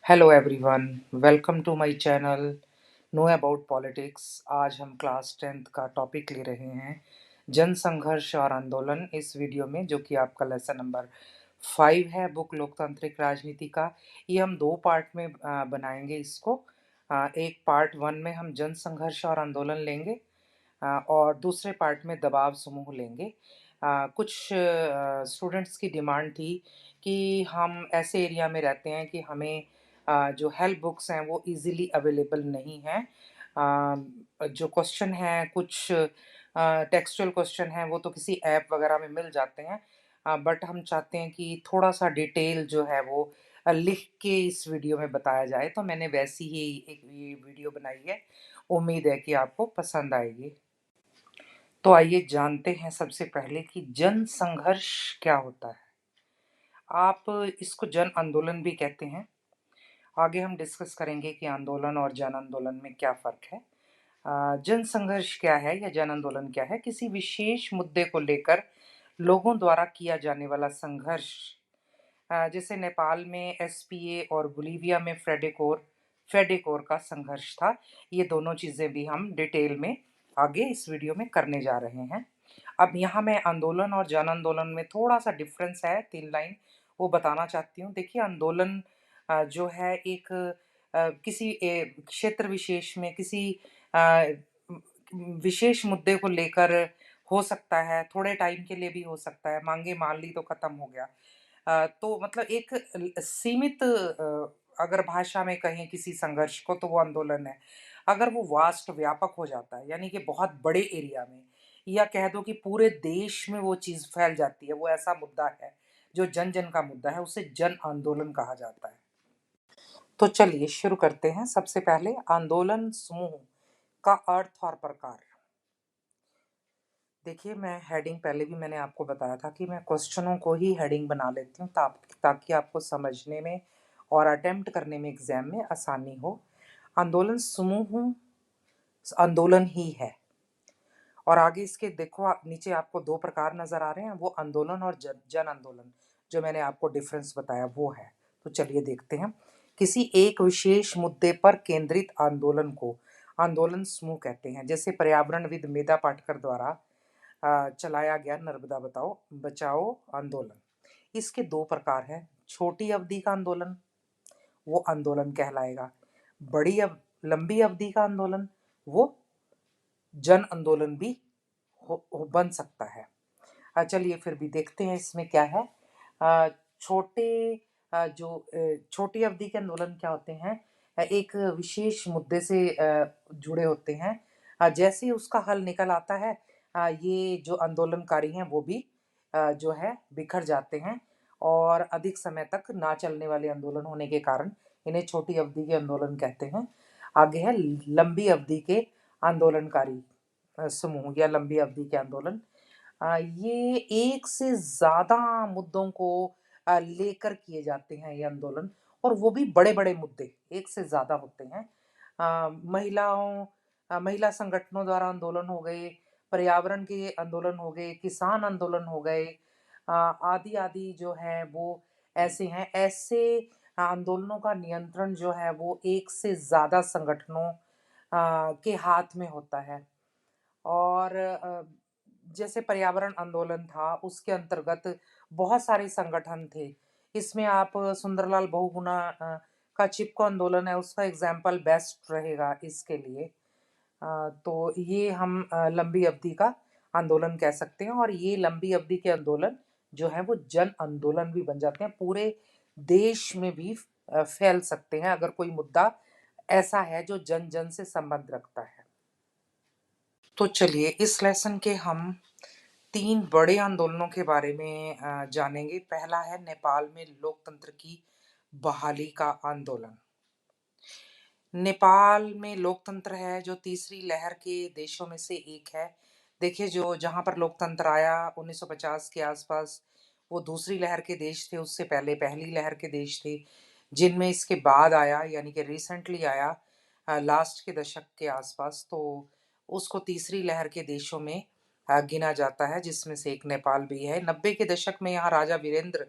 Hello everyone, welcome to my channel know about politics. आज हम class 10th का topic ले रहे हैं जन संघर्ष और आंदोलन इस वीडियो में, जो कि आपका लेसन नंबर 5 है बुक लोकतांत्रिक राजनीति का। ये हम दो पार्ट में बनाएंगे इसको। एक पार्ट 1 में हम जन संघर्ष और आंदोलन लेंगे और दूसरे पार्ट में दबाव समूह लेंगे। कुछ स्टूडेंट्स की डिमांड थी कि हम ऐसे एरिया में रहते हैं कि हमें जो हेल्प बुक्स हैं वो इजीली अवेलेबल नहीं हैं। जो क्वेश्चन हैं, कुछ टेक्सचुअल क्वेश्चन हैं, वो तो किसी ऐप वगैरह में मिल जाते हैं, बट हम चाहते हैं कि थोड़ा सा डिटेल जो है वो लिख के इस वीडियो में बताया जाए, तो मैंने वैसी ही एक ये वीडियो बनाई है। उम्मीद है कि आपको पसंद आएगी। तो आइए जानते हैं सबसे पहले कि जन संघर्ष क्या होता है। आप इसको जन आंदोलन भी कहते हैं। आगे हम डिस्कस करेंगे कि आंदोलन और जन आंदोलन में क्या फ़र्क है। जन संघर्ष क्या है या जन आंदोलन क्या है? किसी विशेष मुद्दे को लेकर लोगों द्वारा किया जाने वाला संघर्ष। जैसे नेपाल में एसपीए और बोलीविया में फेडेकोर फेडेकोर का संघर्ष था। ये दोनों चीज़ें भी हम डिटेल में आगे इस वीडियो में करने जा रहे हैं। अब यहाँ मैं आंदोलन और जन आंदोलन में थोड़ा सा डिफरेंस है, 3 लाइन वो बताना चाहती हूँ। देखिए, आंदोलन जो है एक किसी क्षेत्र विशेष में किसी अ, विशेष मुद्दे को लेकर हो सकता है, थोड़े टाइम के लिए भी हो सकता है। मांगे मान ली तो खत्म हो गया। तो मतलब एक सीमित अगर भाषा में कहें किसी संघर्ष को, तो वो आंदोलन है। अगर वो वास्ट व्यापक हो जाता है, यानी कि बहुत बड़े एरिया में, या कह दो कि पूरे देश में वो चीज़ फैल जाती है, वो ऐसा मुद्दा है जो जन जन का मुद्दा है, उसे जन आंदोलन कहा जाता है। तो चलिए शुरू करते हैं। सबसे पहले आंदोलन समूह का अर्थ और प्रकार। देखिए, मैं हेडिंग पहले भी मैंने आपको बताया था कि मैं क्वेश्चनों को ही हेडिंग बना लेती हूँ ताकि आपको समझने में और अटेम्प्ट करने में एग्जाम में आसानी हो। आंदोलन समूह आंदोलन ही है। और आगे इसके देखो, नीचे आपको दो प्रकार नजर आ रहे हैं, वो आंदोलन और जन आंदोलन। जो मैंने आपको डिफरेंस बताया वो है। तो चलिए देखते हैं। किसी एक विशेष मुद्दे पर केंद्रित आंदोलन को आंदोलन समूह कहते हैं। जैसे पर्यावरणविद मेधा पाटकर द्वारा चलाया गया नर्मदा बताओ बचाओ आंदोलन। इसके दो प्रकार हैं। छोटी अवधि का आंदोलन, वो आंदोलन कहलाएगा। लंबी अवधि का आंदोलन, वो जन आंदोलन भी बन सकता है। चलिए फिर भी देखते हैं इसमें क्या है। अ, छोटे छोटी अवधि के आंदोलन क्या होते हैं? एक विशेष मुद्दे से जुड़े होते हैं। जैसे ही उसका हल निकल आता है, ये जो आंदोलनकारी हैं वो भी जो है बिखर जाते हैं, और अधिक समय तक ना चलने वाले आंदोलन होने के कारण इन्हें छोटी अवधि के आंदोलन कहते हैं। आगे है लंबी अवधि के आंदोलनकारी समूह या लंबी अवधि के आंदोलन। ये एक से ज़्यादा मुद्दों को लेकर किए जाते हैं ये आंदोलन, और वो भी बड़े-बड़े मुद्दे एक से ज़्यादा होते हैं। महिला संगठनों द्वारा आंदोलन हो गए, पर्यावरण के आंदोलन हो गए, किसान आंदोलन हो गए, आदि-आदि जो हैं वो ऐसे हैं। ऐसे आंदोलनों का नियंत्रण जो है वो एक से ज़्यादा संगठनों के हाथ में होता है। और जैसे पर्यावरण आंदोलन था, उसके अंतर्गत बहुत सारे संगठन थे। इसमें आप सुंदरलाल बहुगुणा का चिपको आंदोलन है, उसका एग्जाम्पल बेस्ट रहेगा इसके लिए। तो ये हम लंबी अवधि का आंदोलन कह सकते हैं, और ये लंबी अवधि के आंदोलन जो है वो जन आंदोलन भी बन जाते हैं। पूरे देश में भी फैल सकते हैं अगर कोई मुद्दा ऐसा है जो जन जन से संबंध रखता है। तो चलिए इस लेसन के हम 3 बड़े आंदोलनों के बारे में जानेंगे। पहला है नेपाल में लोकतंत्र की बहाली का आंदोलन। नेपाल में लोकतंत्र है जो तीसरी लहर के देशों में से एक है। देखिए, जो जहाँ पर लोकतंत्र आया 1950 के आसपास, वो दूसरी लहर के देश थे, उससे पहले पहली लहर के देश थे। जिनमें इसके बाद आया, यानी कि रिसेंटली आया लास्ट के दशक के आसपास, तो उसको तीसरी लहर के देशों में गिना जाता है, जिसमें से एक नेपाल भी है। 90 के दशक में यहाँ राजा वीरेंद्र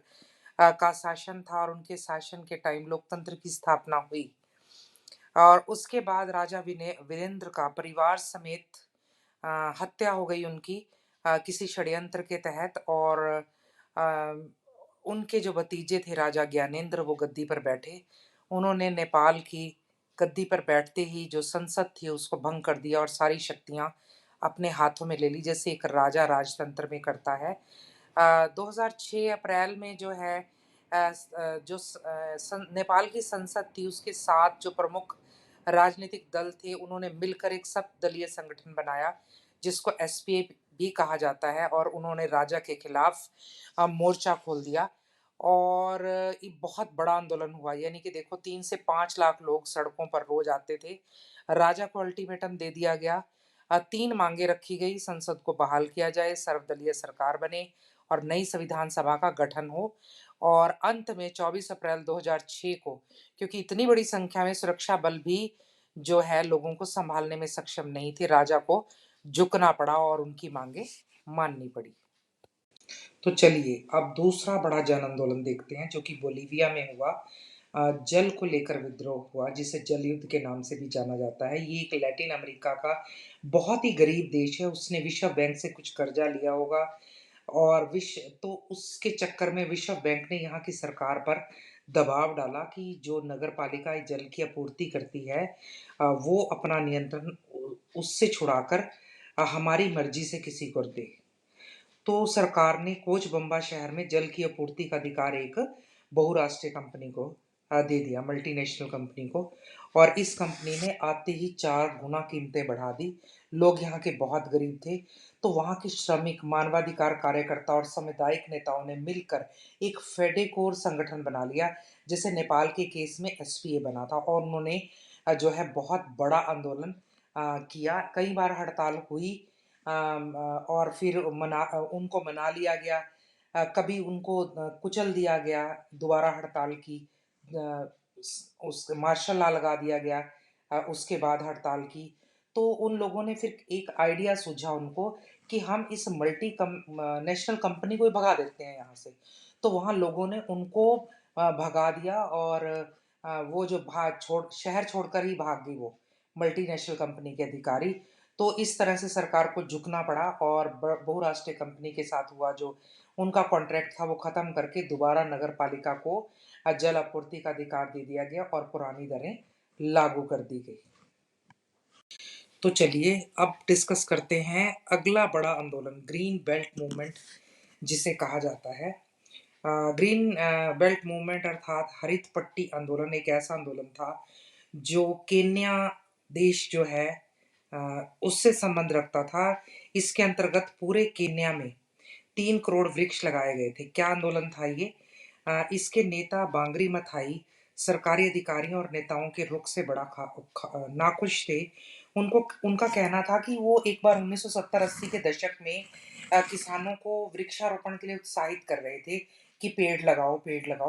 का शासन था और उनके शासन के टाइम लोकतंत्र की स्थापना हुई। और उसके बाद राजा वीरेंद्र का परिवार समेत हत्या हो गई उनकी किसी षड्यंत्र के तहत। और अ, उनके जो भतीजे थे राजा ज्ञानेंद्र, वो गद्दी पर बैठे। उन्होंने नेपाल की गद्दी पर बैठते ही जो संसद थी उसको भंग कर दिया और सारी शक्तियां अपने हाथों में ले ली, जैसे एक राजा राजतंत्र में करता है। 2006 अप्रैल में जो है नेपाल की संसद थी, उसके 7 जो प्रमुख राजनीतिक दल थे उन्होंने मिलकर एक सर्वदलीय संगठन बनाया जिसको एसपीए भी कहा जाता है, और उन्होंने राजा के खिलाफ मोर्चा खोल दिया। और ये बहुत बड़ा आंदोलन हुआ, यानी कि देखो 3 से 5 लाख लोग सड़कों पर रोज आते थे। राजा को अल्टीमेटम दे दिया गया। 3 मांगे रखी गई, संसद को बहाल किया जाए, सर्वदलीय सरकार बने और नई संविधान सभा का गठन हो। और अंत में 24 अप्रैल 2006 को, क्योंकि इतनी बड़ी संख्या में सुरक्षा बल भी जो है लोगों को संभालने में सक्षम नहीं थे, राजा को झुकना पड़ा और उनकी मांगे माननी पड़ी। तो चलिए अब दूसरा बड़ा जन आंदोलन देखते हैं जो कि बोलीविया में हुआ। जल को लेकर विद्रोह हुआ, जिसे जल युद्ध के नाम से भी जाना जाता है। ये एक लैटिन अमेरिका का बहुत ही गरीब देश है। उसने विश्व बैंक से कुछ कर्जा लिया होगा और विश्व तो उसके चक्कर में विश्व बैंक ने यहाँ की सरकार पर दबाव डाला कि जो नगर पालिका जल की आपूर्ति करती है वो अपना नियंत्रण उससे छुड़ाकर हमारी मर्जी से किसी को दे। तो सरकार ने कोचबंबा शहर में जल की आपूर्ति का अधिकार एक बहुराष्ट्रीय कंपनी को दे दिया, मल्टीनेशनल कंपनी को। और इस कंपनी ने आते ही 4 गुना कीमतें बढ़ा दी। लोग यहाँ के बहुत गरीब थे, तो वहाँ के श्रमिक, मानवाधिकार कार्यकर्ता और सामुदायिक नेताओं ने मिलकर एक फेडेकोर संगठन बना लिया, जैसे नेपाल के केस में एसपीए बना था। और उन्होंने जो है बहुत बड़ा आंदोलन किया। कई बार हड़ताल हुई और फिर उनको मना लिया गया। कभी उनको कुचल दिया गया, दोबारा हड़ताल की, अ, उस मार्शल लॉ लगा दिया गया उसके बाद हड़ताल की। तो उन लोगों ने फिर एक आइडिया सूझा उनको कि हम इस मल्टी कम नेशनल कंपनी को ही भगा देते हैं यहाँ से। तो वहाँ लोगों ने उनको भगा दिया और वो जो भाग छोड़ शहर छोड़कर ही भाग गई वो मल्टीनेशनल कंपनी के अधिकारी। तो इस तरह से सरकार को झुकना पड़ा और बहुराष्ट्रीय कंपनी के साथ हुआ जो उनका कॉन्ट्रैक्ट था वो खत्म करके दोबारा नगर पालिका को जल आपूर्ति का अधिकार दे दिया गया और पुरानी दरें लागू कर दी गई। तो चलिए अब डिस्कस करते हैं अगला बड़ा आंदोलन, ग्रीन बेल्ट मूवमेंट जिसे कहा जाता है। ग्रीन बेल्ट मूवमेंट अर्थात हरित पट्टी आंदोलन एक ऐसा आंदोलन था जो केन्या देश जो है उससे संबंध रखता था। इसके अंतर्गत पूरे केन्या में 3 करोड़ वृक्ष लगाए गए थे। क्या आंदोलन था ये? इसके नेता बांगरी मथाई सरकारी अधिकारियों और नेताओं के रुख से बड़ा नाखुश थे। उनको उनका कहना था कि वो एक बार 1970-80 के दशक में किसानों को वृक्षारोपण के लिए उत्साहित कर रहे थे कि पेड़ लगाओ,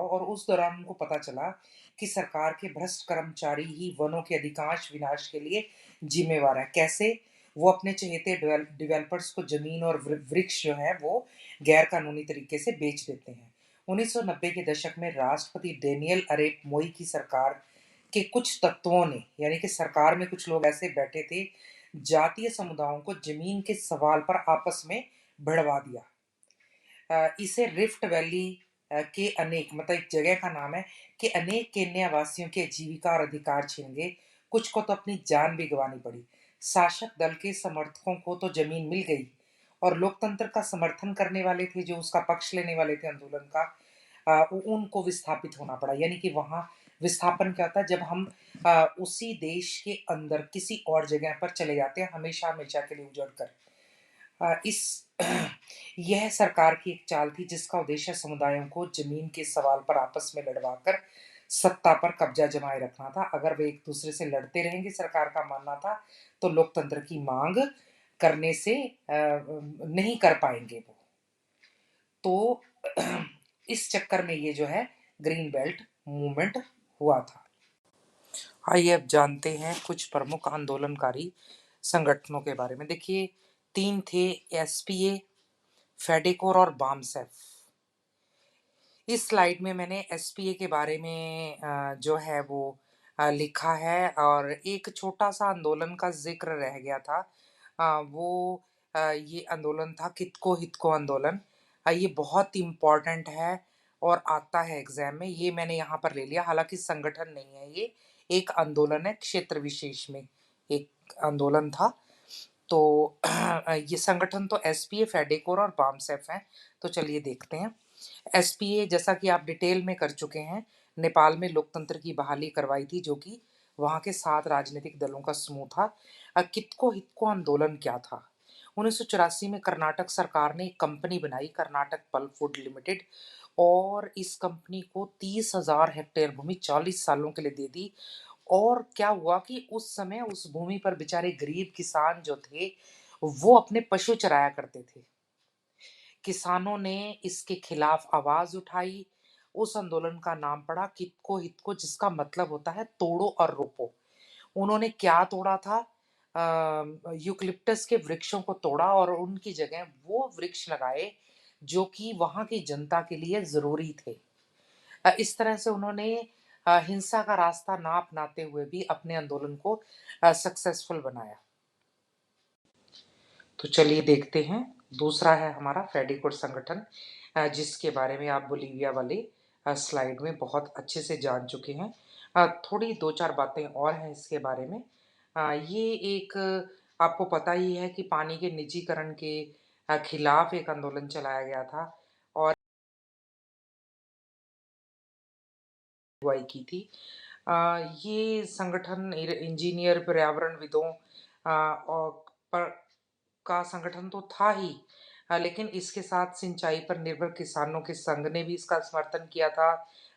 और उस दौरान उनको पता चला कि सरकार के भ्रष्ट कर्मचारी ही वनों के अधिकांश विनाश के लिए जिम्मेवार है। कैसे? वो अपने चहेते डेवलपर्स को जमीन और वृक्ष जो है वो गैर कानूनी तरीके से बेच देते हैं। 1990 के दशक में राष्ट्रपति डेनियल अरेप मोई की सरकार के कुछ तत्वों ने, यानी कि सरकार में कुछ लोग ऐसे बैठे थे, जातीय समुदायों को जमीन के सवाल पर आपस में भिड़वा दिया। इसे रिफ्ट वैली के अनेक, मतलब एक जगह का नाम है, कि अनेक केन्या वासियों के जीविका और अधिकार छीन गए। कुछ को तो अपनी जान भी गंवानी पड़ी। शासक दल के समर्थकों को तो जमीन मिल गई और लोकतंत्र का समर्थन करने वाले थे, जो उसका पक्ष लेने वाले थे आंदोलन का, उनको विस्थापित होना पड़ा। यानी कि वहाँ विस्थापन क्या होता है? जब हम उसी देश के अंदर किसी और जगह पर चले जाते हैं हमेशा हमेशा के लिए उजड़ कर। इस यह सरकार की एक चाल थी जिसका उद्देश्य समुदायों को जमीन के सवाल पर आपस में लड़वाकर सत्ता पर कब्जा जमाए रखना था। अगर वे एक दूसरे से लड़ते रहेंगे, सरकार का मानना था, तो लोकतंत्र की मांग करने से नहीं कर पाएंगे वो। तो इस चक्कर में ये जो है ग्रीन बेल्ट मूवमेंट हुआ था। आइए अब जानते हैं कुछ प्रमुख आंदोलनकारी संगठनों के बारे में। देखिए 3 थे, एसपीए, फेडेकोर और बामसेफ। इस स्लाइड में मैंने एसपीए के बारे में जो है वो लिखा है और एक छोटा-सा आंदोलन का ज़िक्र रह गया था। वो ये आंदोलन था कितको हितको आंदोलन। ये बहुत इम्पोर्टेंट है और आता है एग्ज़ाम में, ये मैंने यहाँ पर ले लिया। हालाँकि संगठन नहीं है ये, एक आंदोलन है, क्षेत्र विशेष में एक आंदोलन था। तो ये संगठन तो एसपीए, फेडेकोर और बामसेफ हैं। तो चलिए देखते हैं। एसपीए जैसा कि आप डिटेल में कर चुके हैं, नेपाल में लोकतंत्र की बहाली करवाई थी, जो कि वहाँ के 7 राजनीतिक दलों का समूह था। कितको हितको आंदोलन क्या था? 1984 में कर्नाटक सरकार ने एक कंपनी बनाई, कर्नाटक पल्प फूड लिमिटेड, और इस कंपनी को 30,000 हेक्टेयर भूमि 40 सालों के लिए दे दी। और क्या हुआ कि उस समय उस भूमि पर बेचारे गरीब किसान जो थे, वो अपने पशु चराया करते थे। किसानों ने इसके खिलाफ आवाज उठाई। उस आंदोलन का नाम पड़ा कितको हितको, जिसका मतलब होता है तोड़ो और रोपो। उन्होंने क्या तोड़ा था? यूकलिप्टस के वृक्षों को तोड़ा और उनकी जगह वो वृक्ष लगाए जो कि वहां की जनता के लिए जरूरी थे। इस तरह से उन्होंने हिंसा का रास्ता ना अपनाते हुए भी अपने आंदोलन को सक्सेसफुल बनाया। तो चलिए देखते हैं। दूसरा है हमारा फेडिकोट संगठन, जिसके बारे में आप बोलीविया वाले स्लाइड में बहुत अच्छे से जान चुके हैं। थोड़ी 2-4 बातें और हैं इसके बारे में। ये एक आपको पता ही है कि पानी के निजीकरण के खिलाफ एक आंदोलन चलाया गया था और अगुवाई की थी। ये संगठन इंजीनियर, पर्यावरणविदों और पर का संगठन तो था ही, लेकिन इसके साथ सिंचाई पर निर्भर किसानों के संघ ने भी इसका समर्थन किया था।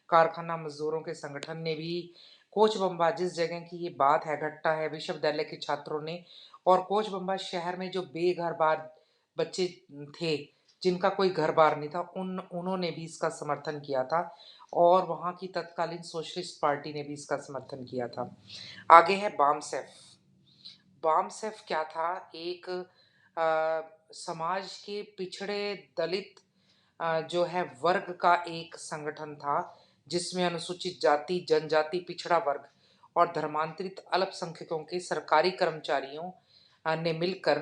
कारखाना मजदूरों के संगठन ने भी। कोचबम्बा, जिस जगह की ये बात है, घटना है, विश्वविद्यालय के छात्रों ने और कोचबम्बा शहर में जो बेघर बार बच्चे थे, जिनका कोई घर बार नहीं था, उन्होंने भी इसका समर्थन किया था और वहाँ की तत्कालीन सोशलिस्ट पार्टी ने भी इसका समर्थन किया था। आगे है बामसेफ। बामसेफ क्या था? एक समाज के पिछड़े दलित जो है वर्ग का एक संगठन था, जिसमें अनुसूचित जाति, जनजाति, पिछड़ा वर्ग और धर्मांतरित अल्पसंख्यकों के सरकारी कर्मचारियों ने मिलकर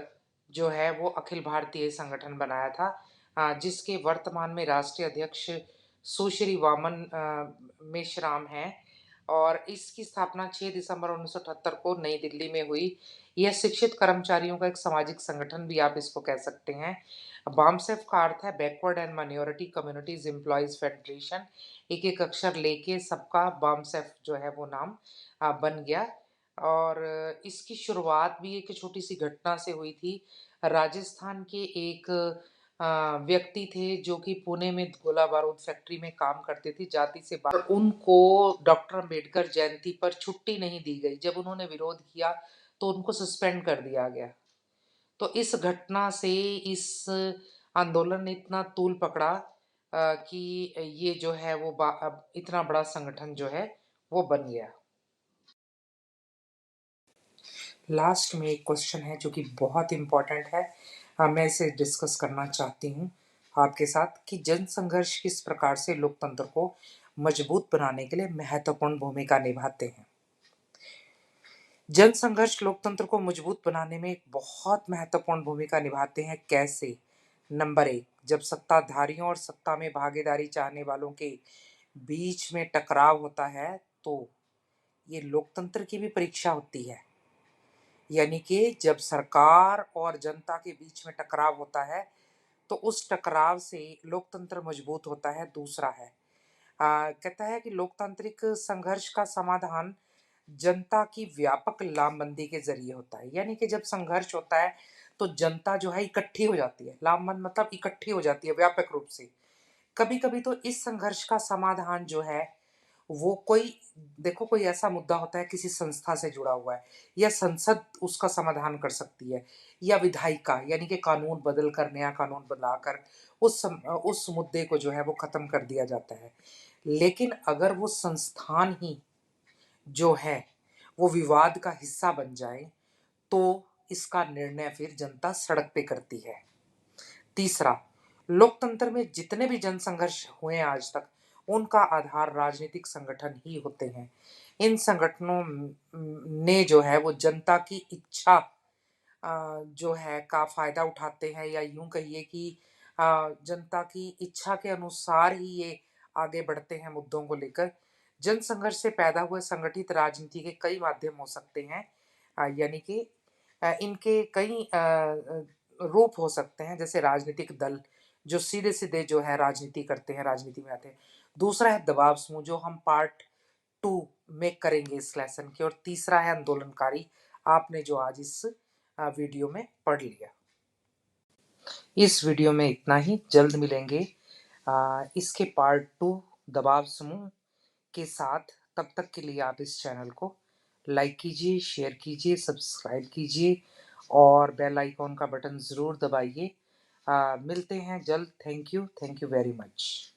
जो है वो अखिल भारतीय संगठन बनाया था, जिसके वर्तमान में राष्ट्रीय अध्यक्ष सुश्री वामन मेश्राम हैं और इसकी स्थापना 6 दिसंबर 1978 को नई दिल्ली में हुई। यह शिक्षित कर्मचारियों का एक सामाजिक संगठन भी आप इसको कह सकते हैं। बामसेफ का अर्थ है backward and minority communities employees federation. एक एक अक्षर लेके सबका बामसेफ जो है वो नाम बन गया। और इसकी शुरुआत भी एक छोटी सी घटना से हुई थी। राजस्थान के एक व्यक्ति थे जो कि पुणे में गोला बारूद फैक्ट्री में काम करते थे, जाति से बाहर। उनको डॉक्टर अंबेडकर जयंती पर छुट्टी नहीं दी गई। जब उन्होंने विरोध किया तो उनको सस्पेंड कर दिया गया। तो इस घटना से इस आंदोलन ने इतना तूल पकड़ा कि ये जो है वो अब इतना बड़ा संगठन जो है वो बन गया। लास्ट में एक क्वेश्चन है जो कि बहुत इम्पोर्टेंट है। मैं इसे डिस्कस करना चाहती हूँ आपके साथ कि जन संघर्ष किस प्रकार से लोकतंत्र को मजबूत बनाने के लिए महत्वपूर्ण भूमिका निभाते हैं। जन संघर्ष लोकतंत्र को मजबूत बनाने में एक बहुत महत्वपूर्ण भूमिका निभाते हैं। कैसे? नंबर 1, जब सत्ताधारियों और सत्ता में भागीदारी चाहने वालों के बीच में टकराव होता है, तो ये लोकतंत्र की भी परीक्षा होती है। यानी कि जब सरकार और जनता के बीच में टकराव होता है, तो उस टकराव से लोकतंत्र मजबूत होता है। दूसरा है, कहता है कि लोकतांत्रिक संघर्ष का समाधान जनता की व्यापक लामबंदी के जरिए होता है। यानी कि जब संघर्ष होता है तो जनता जो है इकट्ठी हो जाती है। लामबंद मतलब इकट्ठी हो जाती है व्यापक रूप से। कभी कभी तो इस संघर्ष का समाधान जो है वो कोई, देखो कोई ऐसा मुद्दा होता है किसी संस्था से जुड़ा हुआ है, या संसद उसका समाधान कर सकती है, या विधायिका यानी कि कानून बदल कर, नया कानून बनाकर उस मुद्दे को जो है वो खत्म कर दिया जाता है। लेकिन अगर वो संस्थान ही जो है वो विवाद का हिस्सा बन जाए, तो इसका निर्णय फिर जनता सड़क पे करती है। तीसरा, लोकतंत्र में जितने भी जन संघर्ष हुए हैं आज तक, उनका आधार राजनीतिक संगठन ही होते हैं। इन संगठनों ने जो है वो जनता की इच्छा जो है का फ़ायदा उठाते हैं, या यूँ कहिए कि जनता की इच्छा के अनुसार ही ये आगे बढ़ते हैं मुद्दों को लेकर। जनसंघर्ष से पैदा हुए संगठित राजनीति के कई माध्यम हो सकते हैं, यानी कि इनके कई रूप हो सकते हैं, जैसे राजनीतिक दल, जो सीधे-सीधे जो है राजनीति करते हैं, राजनीति में आते हैं। दूसरा है दबाव समूह, जो हम पार्ट 2 में करेंगे इस लेसन के, और तीसरा है आंदोलनकारी, आपने जो आज इस वीडियो में पढ़ लिया। इस वीडियो में इतना ही, जल्द मिलेंगे इसके पार्ट 2 दबाव समूह के साथ। तब तक के लिए आप इस चैनल को लाइक कीजिए, शेयर कीजिए, सब्सक्राइब कीजिए और बेल आइकॉन का बटन ज़रूर दबाइए। मिलते हैं जल्द। Thank you very much.